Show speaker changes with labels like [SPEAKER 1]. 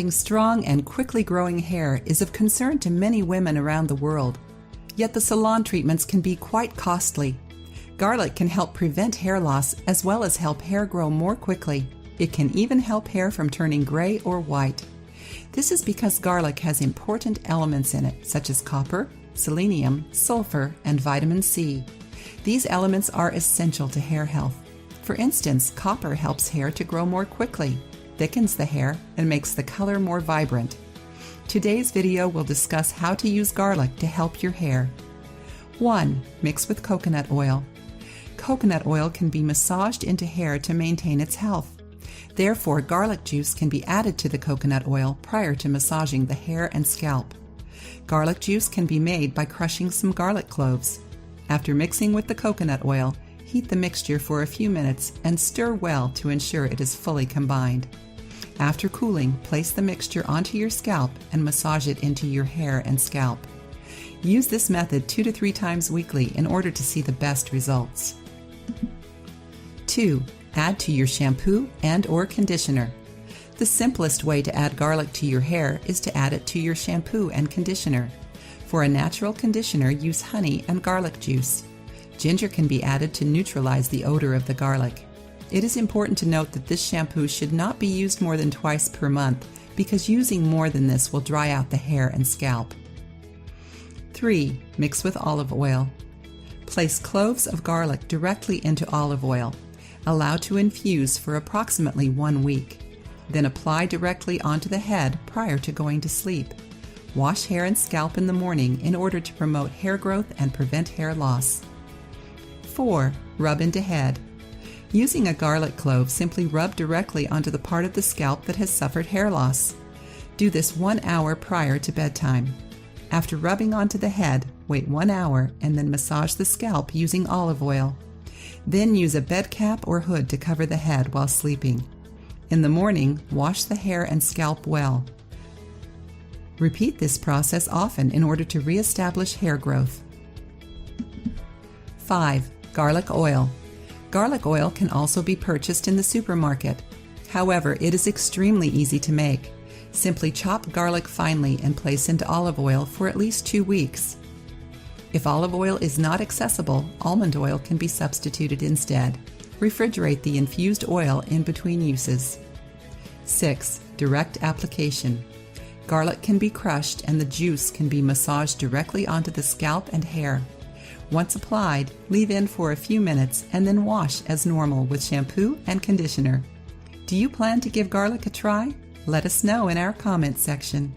[SPEAKER 1] Having strong and quickly growing hair is of concern to many women around the world. Yet the salon treatments can be quite costly. Garlic can help prevent hair loss as well as help hair grow more quickly. It can even help hair from turning gray or white. This is because garlic has important elements in it, such as copper, selenium, sulfur, and vitamin C. These elements are essential to hair health. For instance, copper helps hair to grow more quickly, thickens the hair, and makes the color more vibrant. Today's video will discuss how to use garlic to help your hair. 1. Mix with coconut oil. Coconut oil can be massaged into hair to maintain its health. Therefore, garlic juice can be added to the coconut oil prior to massaging the hair and scalp. Garlic juice can be made by crushing some garlic cloves. After mixing with the coconut oil, heat the mixture for a few minutes and stir well to ensure it is fully combined. After cooling, place the mixture onto your scalp and massage it into your hair and scalp. Use this method 2 to 3 times weekly in order to see the best results. 2. Add to your shampoo and/or conditioner. The simplest way to add garlic to your hair is to add it to your shampoo and conditioner. For a natural conditioner, use honey and garlic juice. Ginger can be added to neutralize the odor of the garlic. It is important to note that this shampoo should not be used more than twice per month because using more than this will dry out the hair and scalp. 3. Mix with olive oil. Place cloves of garlic directly into olive oil. Allow to infuse for approximately 1 week. Then apply directly onto the head prior to going to sleep. Wash hair and scalp in the morning in order to promote hair growth and prevent hair loss. 4. Rub into head. Using a garlic clove, simply rub directly onto the part of the scalp that has suffered hair loss. Do this 1 hour prior to bedtime. After rubbing onto the head, wait 1 hour and then massage the scalp using olive oil. Then use a bed cap or hood to cover the head while sleeping. In the morning, wash the hair and scalp well. Repeat this process often in order to reestablish hair growth. 5. Garlic oil. Garlic oil can also be purchased in the supermarket. However, it is extremely easy to make. Simply chop garlic finely and place into olive oil for at least 2 weeks. If olive oil is not accessible, almond oil can be substituted instead. Refrigerate the infused oil in between uses. 6. Direct application. Garlic can be crushed and the juice can be massaged directly onto the scalp and hair. Once applied, leave in for a few minutes and then wash as normal with shampoo and conditioner. Do you plan to give garlic a try? Let us know in our comments section.